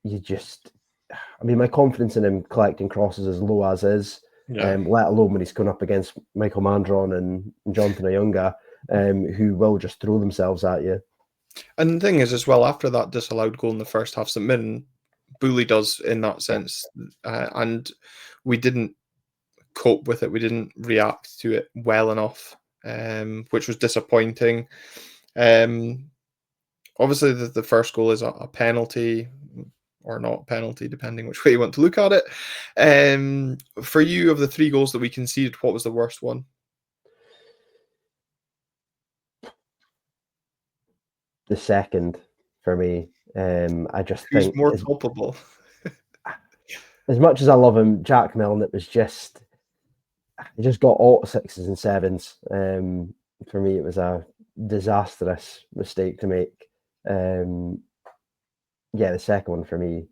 you just, I mean, my confidence in him collecting crosses is low as is, Yeah. let alone when he's going up against Michael Mandron and Jonathan Ayunga, who will just throw themselves at you. And the thing is, as well, after that disallowed goal in the first half, St Mirren bullied us in that Yeah. sense, and we didn't cope with it. We didn't react to it well enough, which was disappointing. Um, Obviously, the first goal is a penalty or not penalty, depending which way you want to look at it. For you, of the 3 goals that we conceded, what was the worst one? The second for me. I just Who's think more culpable? as much as I love him, Jack Milne, it was just he just got all 6s and 7s. For me, it was a disastrous mistake to make. Yeah, the second one for me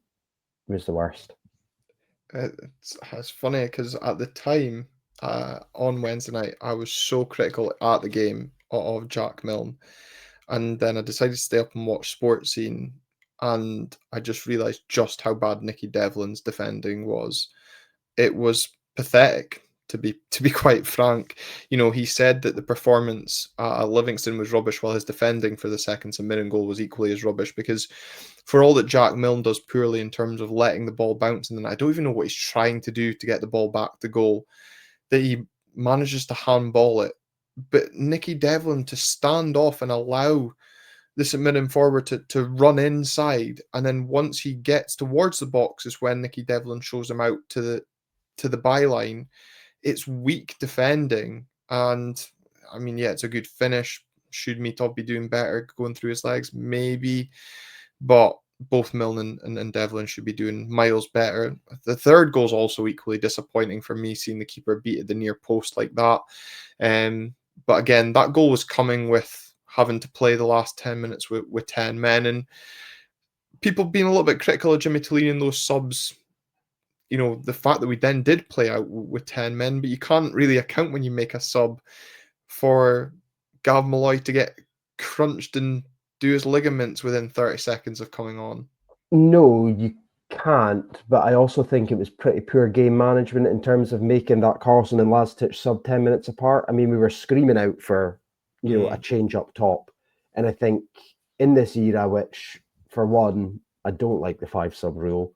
was the worst. It's funny because at the time, on Wednesday night, I was so critical at the game of Jack Milne, and then I decided to stay up and watch Sports Scene, and I just realised just how bad Nicky Devlin's defending was. It was pathetic, to be quite frank. You know, he said that the performance at Livingston was rubbish, while his defending for the second St Mirren goal was equally as rubbish. Because for all that Jack Milne does poorly in terms of letting the ball bounce, and then I don't even know what he's trying to do to get the ball back to goal, that he manages to handball it. But Nicky Devlin to stand off and allow the St Mirren forward to run inside, and then once he gets towards the box is when Nicky Devlin shows him out to the byline. It's weak defending, and I mean, yeah, it's a good finish. Should Meatop be doing better going through his legs? Maybe, but both Milne and Devlin should be doing miles better. The third goal is also equally disappointing for me, seeing the keeper beat at the near post like that. But again, that goal was coming with having to play the last 10 minutes with 10 men, and people being a little bit critical of Jimmy Tolini and those subs. You know, the fact that we then did play out with 10 men, but you can't really account when you make a sub for Gav Malloy to get crunched and do his ligaments within 30 seconds of coming on. No, you can't. But I also think it was pretty poor game management in terms of making that Carlson and Laztich sub 10 minutes apart. I mean, we were screaming out for, a change up top. And I think in this era, which for one, I don't like the 5 sub rule.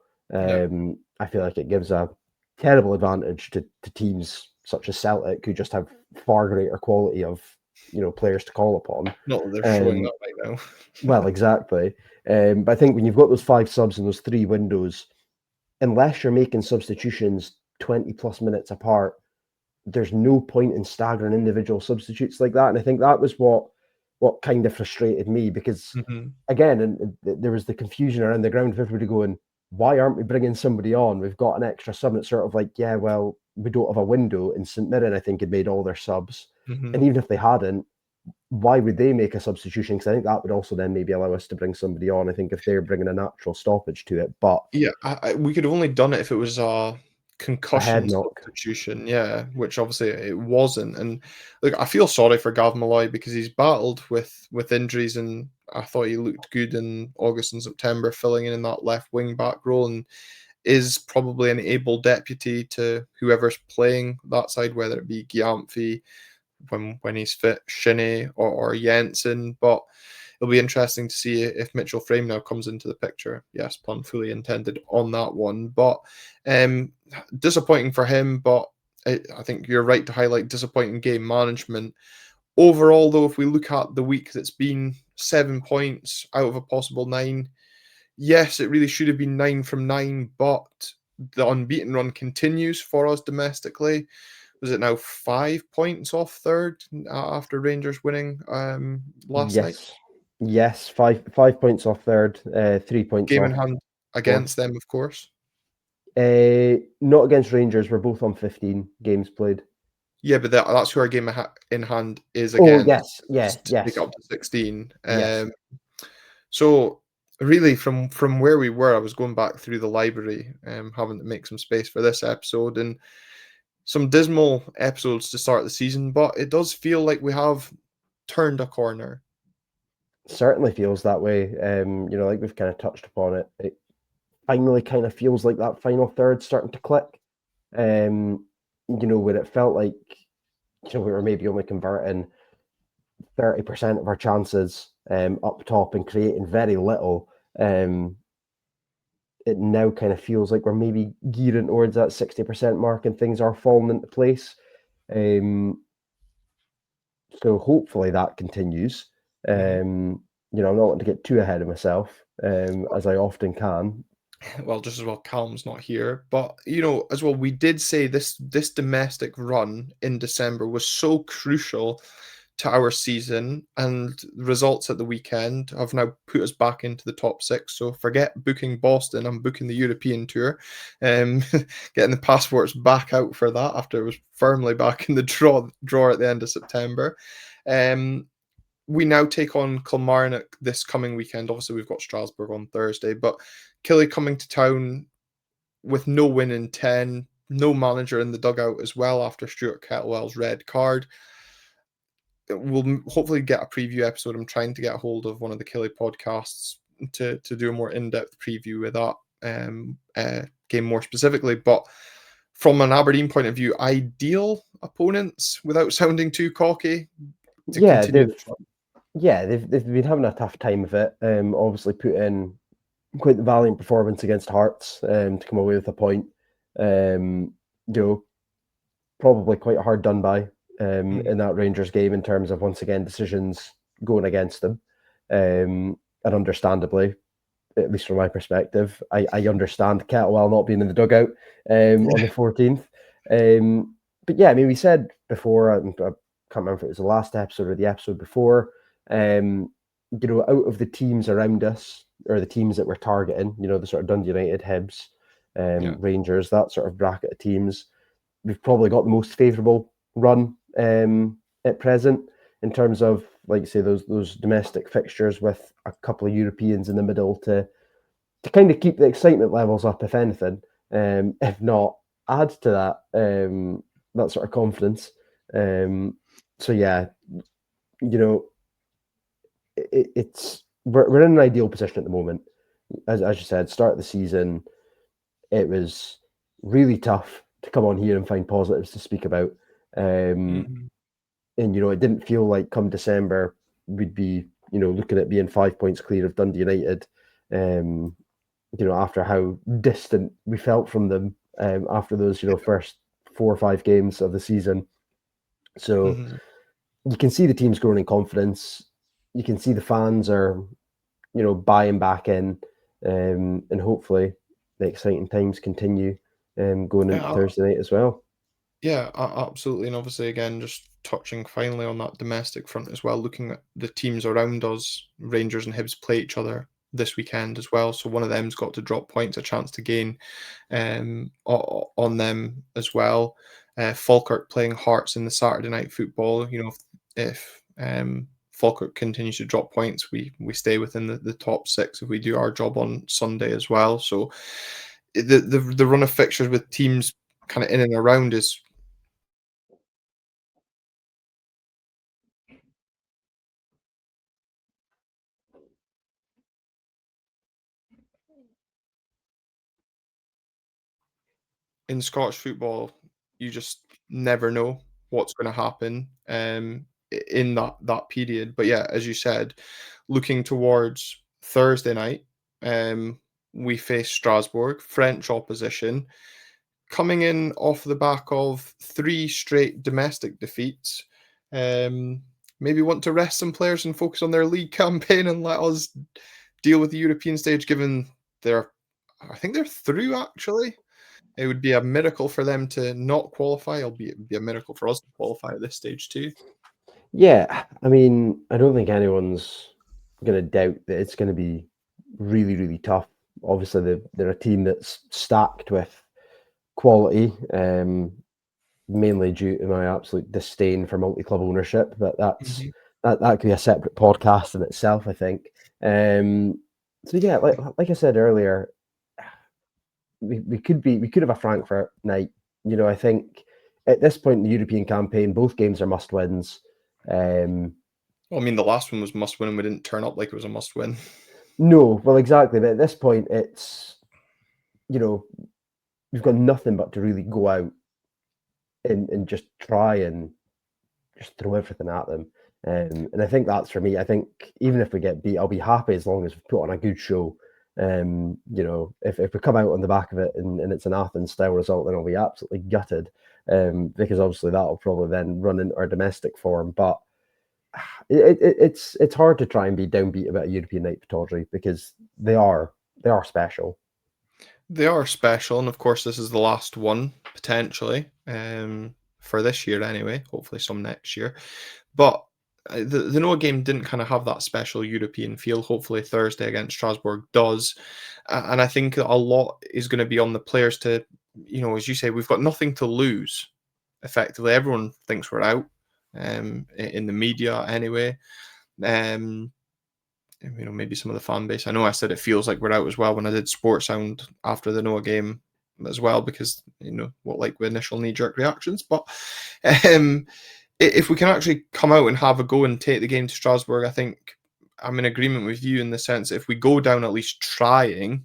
I feel like it gives a terrible advantage to teams such as Celtic, who just have far greater quality of, players to call upon. Not that they're showing that right now. Well, exactly. But I think when you've got those 5 subs in those 3 windows, unless you're making substitutions 20 plus minutes apart, there's no point in staggering individual substitutes like that. And I think that was what kind of frustrated me, because again, and there was the confusion around the ground of everybody going, why aren't we bringing somebody on? We've got an extra sub. And it's sort of like, yeah, well, we don't have a window. In St Mirren, I think, had made all their subs. And even if they hadn't, why would they make a substitution? Because I think that would also then maybe allow us to bring somebody on. I think if they're bringing a natural stoppage to it, but yeah, we could have only done it if it was a concussion knock. substitution, yeah, which obviously it wasn't. And look, I feel sorry for Gav Malloy because he's battled with injuries, and I thought he looked good in August and September, filling in that left wing back role, and is probably an able deputy to whoever's playing that side, whether it be Gyamfi when he's fit, Shinnie or Jensen. But it'll be interesting to see if Mitchell Frame now comes into the picture. Yes, pun fully intended on that one. But disappointing for him, but I think you're right to highlight disappointing game management. Overall, though, if we look at the week that's been 7 points out of a possible 9, yes, it really should have been 9 from 9, but the unbeaten run continues for us domestically. Was it now 5 points off third after Rangers winning last night? Yes, 5 points off third, 3 points Game off in hand against them, of course. Not against Rangers. We're both on 15 games played. Yeah, but that's who our game in hand is Oh, against. yes, To take up to 16. yes. So really, from where we were, I was going back through the library, having to make some space for this episode, and some dismal episodes to start the season. But it does feel like we have turned a corner. Certainly feels that way. Like we've kind of touched upon it. It finally kind of feels like that final third starting to click. Where it felt like, we were maybe only converting 30% of our chances up top and creating very little. It now kind of feels like we're maybe gearing towards that 60% mark and things are falling into place. So hopefully that continues. I'm not wanting to get too ahead of myself, as I often can. Well, just as well, Callum's not here, but as well, we did say this domestic run in December was so crucial to our season, and results at the weekend have now put us back into the top six. So forget booking Boston, I'm booking the European tour, um, getting the passports back out for that after it was firmly back in the drawer at the end of September. Um, we now take on Kilmarnock this coming weekend. Obviously, we've got Strasbourg on Thursday, but Killie coming to town with no win in 10, no manager in the dugout as well after Stuart Kettlewell's red card. We'll hopefully get a preview episode. I'm trying to get a hold of one of the Killie podcasts to do a more in-depth preview with that game more specifically. But from an Aberdeen point of view, ideal opponents without sounding too cocky to Yeah, continue. they've been having a tough time of it. Obviously put in quite the valiant performance against Hearts to come away with a point. Probably quite hard done by in that Rangers game in terms of, once again, decisions going against them. And understandably, at least from my perspective, I understand Kettlewell not being in the dugout on the 14th. But yeah, I mean, we said before, I can't remember if it was the last episode or the episode before, out of the teams around us, or the teams that we're targeting, the sort of Dundee United, Hibs, Rangers, that sort of bracket of teams, we've probably got the most favourable run at present in terms of, like you say, those domestic fixtures with a couple of Europeans in the middle to kind of keep the excitement levels up, if anything, if not add to that sort of confidence. So yeah, we're in an ideal position at the moment. As you said, start of the season, it was really tough to come on here and find positives to speak about. And, it didn't feel like come December, we'd be, looking at being 5 points clear of Dundee United, after how distant we felt from them after those, first 4 or 5 games of the season. So you can see the team's growing in confidence. You can see the fans are, buying back in, and hopefully the exciting times continue going into Thursday night as well. Yeah, absolutely. And obviously, again, just touching finally on that domestic front as well, looking at the teams around us, Rangers and Hibs play each other this weekend as well. So one of them's got to drop points, a chance to gain on them as well. Falkirk playing Hearts in the Saturday night football. If Falkirk continues to drop points, we stay within the top 6 if we do our job on Sunday as well. So the run of fixtures with teams kind of in and around is in Scottish football, you just never know what's going to happen in that period. But yeah, as you said, looking towards Thursday night, we face Strasbourg, French opposition, coming in off the back of 3 straight domestic defeats. Maybe want to rest some players and focus on their league campaign and let us deal with the European stage, given I think they're through actually. It would be a miracle for them to not qualify, albeit it would be a miracle for us to qualify at this stage too. Yeah, I mean, I don't think anyone's going to doubt that it's going to be really, really tough. Obviously, they're a team that's stacked with quality, mainly due to my absolute disdain for multi-club ownership. But that could be a separate podcast in itself, I think. So yeah, like I said earlier, we could have a Frankfurt night. I think at this point in the European campaign, both games are must wins. Well, I mean, the last one was must win, and we didn't turn up like it was a must win. No, well, exactly. But at this point, it's we've got nothing but to really go out and just try and just throw everything at them. And I think that's for me. I think even if we get beat, I'll be happy as long as we put on a good show. If we come out on the back of it and it's an Athens style result, then I'll be absolutely gutted. Because obviously that'll probably then run into our domestic form. But it's hard to try and be downbeat about a European night Pittodrie because they are special. They are special, and of course, this is the last one potentially for this year anyway. Hopefully, some next year. But the Noah game didn't kind of have that special European feel. Hopefully, Thursday against Strasbourg does, and I think a lot is going to be on the players to, as you say, we've got nothing to lose. Effectively, everyone thinks we're out in the media anyway. Um, maybe some of the fan base. I know I said it feels like we're out as well when I did Sports Sound after the Noah game as well, because what like with initial knee jerk reactions. But um, if we can actually come out and have a go and take the game to Strasbourg, I think I'm in agreement with you in the sense that if we go down at least trying,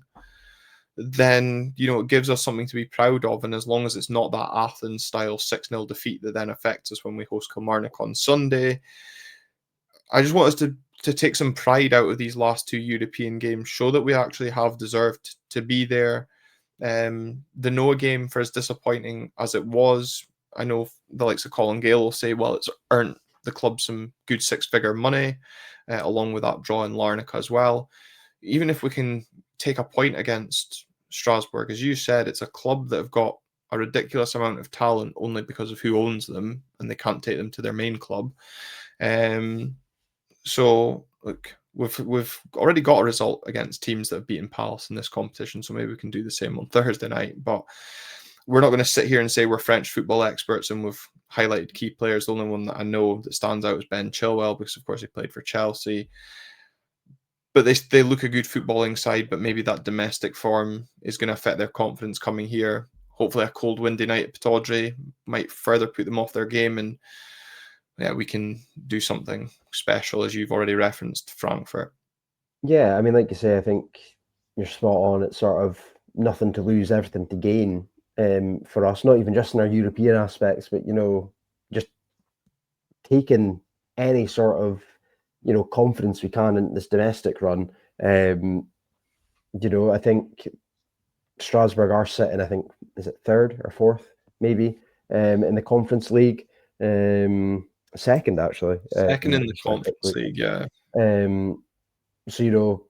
then it gives us something to be proud of. And as long as it's not that Athens style 6-0 defeat that then affects us when we host Kilmarnock on Sunday, I just want us to take some pride out of these last two European games, show that we actually have deserved to be there. The Noah game, for as disappointing as it was, I know the likes of Colin Gale will say, well, it's earned the club some good six-figure money, along with that draw in Larnaca as well. Even if we can take a point against Strasbourg, as you said, it's a club that have got a ridiculous amount of talent only because of who owns them, and they can't take them to their main club. So look, we've already got a result against teams that have beaten Palace in this competition, so maybe we can do the same on Thursday night. But we're not going to sit here and say we're French football experts and we've highlighted key players. The only one that I know that stands out is Ben Chilwell, because of course he played for Chelsea. But they look a good footballing side, but maybe that domestic form is going to affect their confidence coming here. Hopefully a cold, windy night at Pittodrie might further put them off their game, and we can do something special, as you've already referenced Frankfurt. Yeah, I mean, like you say, I think you're spot on. It's sort of nothing to lose, everything to gain for us, not even just in our European aspects, but, just taking any sort of, confidence we can in this domestic run. I think Strasbourg are sitting, I think, is it third or fourth, maybe, in the Conference League. Second, actually. Second in the Conference League, yeah. So,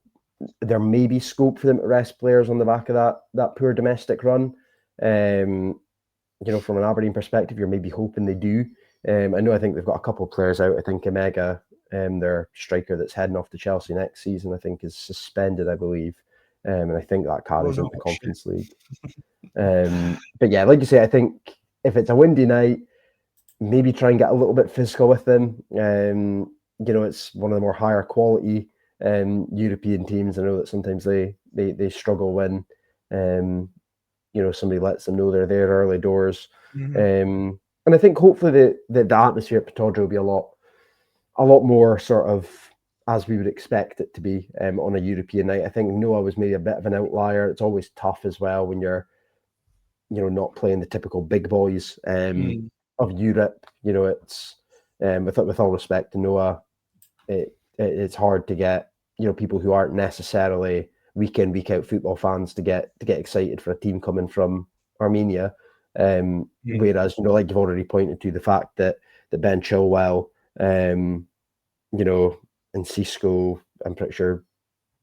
there may be scope for them to rest players on the back of that poor domestic run. From an Aberdeen perspective, you're maybe hoping they do. I think they've got a couple of players out. I think Omega, their striker that's heading off to Chelsea next season, I think is suspended, I believe. And I think that carries into the Conference League. But yeah, like you say, I think if it's a windy night, maybe try and get a little bit physical with them. It's one of the more higher quality European teams. I know that sometimes they struggle when somebody lets them know they're there early doors. Mm-hmm. And I think hopefully the atmosphere at Pittodrie will be a lot more sort of as we would expect it to be on a European night. I think Noah was maybe a bit of an outlier. It's always tough as well when you're not playing the typical big boys of Europe. It's with all respect to Noah, it's hard to get people who aren't necessarily week in week out football fans to get excited for a team coming from Armenia. Whereas like you've already pointed to, the fact that Ben Chilwell, and Cisco, I'm pretty sure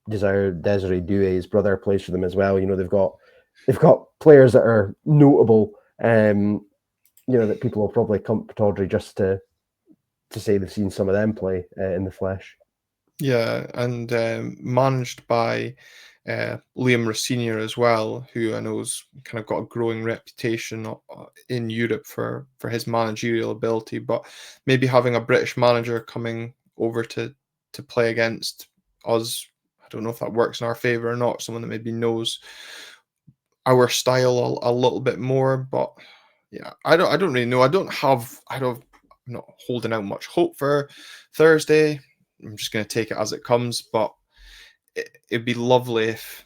Desiree Doué's brother plays for them as well. They've got players that are notable. That people will probably come to Pittodrie just to say they've seen some of them play in the flesh. Yeah, and managed by Liam Rossinier as well, who I know has kind of got a growing reputation in Europe for his managerial ability. But maybe having a British manager coming over to play against us, I don't know if that works in our favour or not. Someone that maybe knows our style a little bit more. But yeah, I don't really know. I'm not holding out much hope for Thursday. I'm just going to take it as it comes, but it'd be lovely if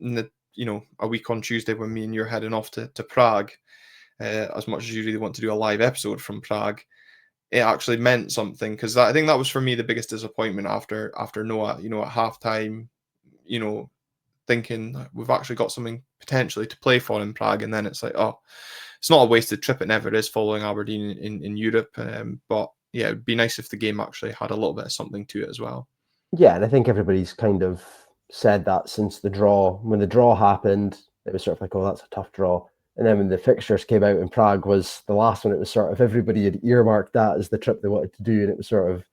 a week on Tuesday when me and you're heading off to Prague, as much as you really want to do a live episode from Prague, it actually meant something, because I think that was for me the biggest disappointment after Noah, at halftime, thinking we've actually got something potentially to play for in Prague, and then it's like, oh, it's not a wasted trip. It never is, following Aberdeen in Europe, but yeah, it'd be nice if the game actually had a little bit of something to it as well. Yeah, and I think everybody's kind of said that since the draw. When the draw happened, it was sort of like, oh, that's a tough draw. And then when the fixtures came out in Prague was the last one, it was sort of everybody had earmarked that as the trip they wanted to do. And it was sort of,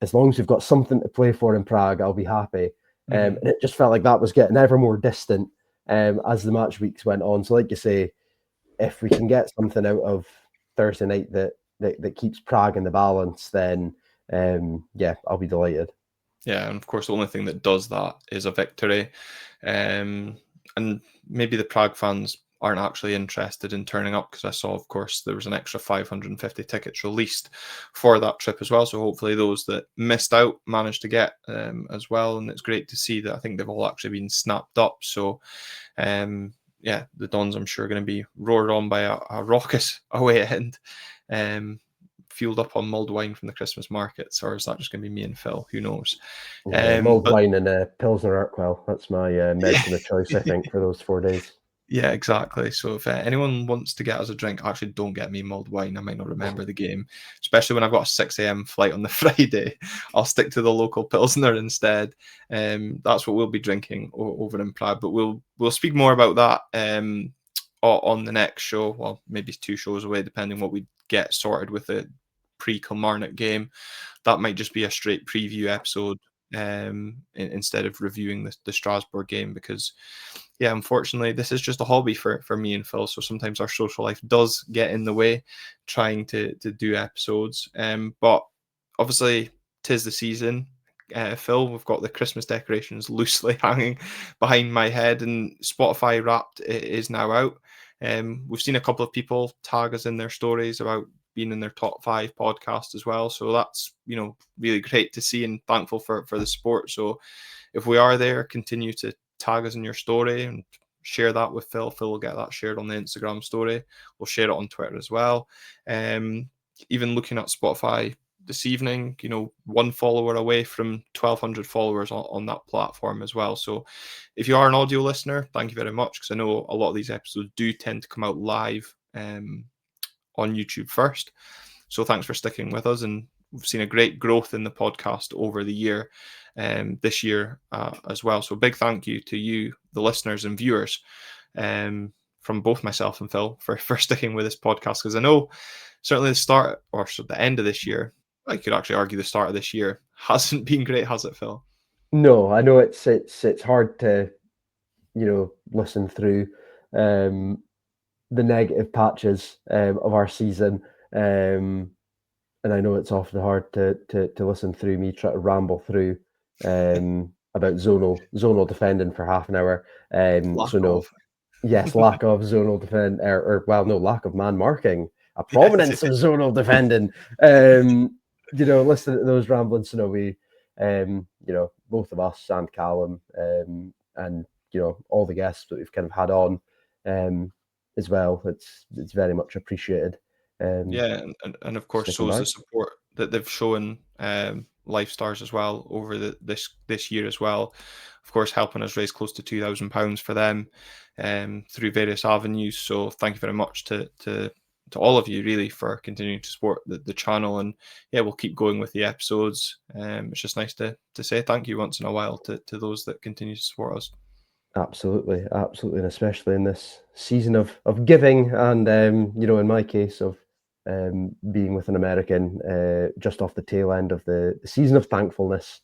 as long as we've got something to play for in Prague, I'll be happy. And it just felt like that was getting ever more distant as the match weeks went on. So like you say, if we can get something out of Thursday night that keeps Prague in the balance, then yeah, I'll be delighted. Yeah, and of course, the only thing that does that is a victory. And maybe the Prague fans aren't actually interested in turning up, because I saw, of course, there was an extra 550 tickets released for that trip as well. So hopefully those that missed out managed to get as well. And it's great to see that I think they've all actually been snapped up. So yeah, the Dons, I'm sure, are going to be roared on by a raucous away end. Fueled up on mulled wine from the Christmas markets, or is that just going to be me and Phil? Who knows? Mulled But wine and Pilsner Urquell. That's my medicine of choice, I think, for those 4 days. yeah, exactly. So if anyone wants to get us a drink, actually don't get me mulled wine. I might not remember the game, especially when I've got a 6 a.m. flight on the Friday. I'll stick to the local Pilsner instead. That's what we'll be drinking over in Prague. But we'll speak more about that on the next show. Well, maybe 2 shows away, depending what we get sorted with the pre-Kilmarnock game. That might just be a straight preview episode instead of reviewing the Strasbourg game, because yeah, unfortunately this is just a hobby for me and Phil, so sometimes our social life does get in the way trying to do episodes, but obviously 'tis the season. Phil, we've got the Christmas decorations loosely hanging behind my head, and Spotify Wrapped is now out. We've seen a couple of people tag us in their stories about being in their top 5 podcast as well. So that's, really great to see, and thankful for the support. So if we are there, continue to tag us in your story and share that with Phil. Phil will get that shared on the Instagram story. We'll share it on Twitter as well. Even looking at Spotify this evening, 1 follower away from 1,200 followers on that platform as well. So if you are an audio listener, thank you very much, because I know a lot of these episodes do tend to come out live on YouTube first. So thanks for sticking with us, and we've seen a great growth in the podcast over the year, this year as well. So big thank you to you, the listeners and viewers, from both myself and Phil for sticking with this podcast, because I know certainly the end of this year, I could actually argue the start of this year hasn't been great, has it, Phil? No, I know it's hard to, listen through the negative patches of our season. And I know it's often hard to listen through me try to ramble through about zonal defending for half an hour. Lack So no, of. yes, lack of zonal defend, lack of man marking, a prominence of zonal defending. Listening to those ramblings, we, both of us and Callum, and all the guests that we've kind of had on, as well. It's very much appreciated. Yeah, and of course, Sticking shows by. the support that they've shown Lifestars as well over this year as well. Of course, helping us raise close to £2,000 for them through various avenues. So thank you very much to all of you, really, for continuing to support the channel. And yeah, we'll keep going with the episodes. It's just nice to say thank you once in a while to those that continue to support us. Absolutely, absolutely, and especially in this season of giving, and in my case of being with an American, just off the tail end of the season of thankfulness.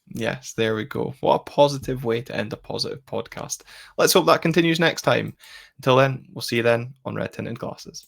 Yes, there we go. What a positive way to end a positive podcast. Let's hope that continues next time. Until then, we'll see you then on Red Tinted Glasses.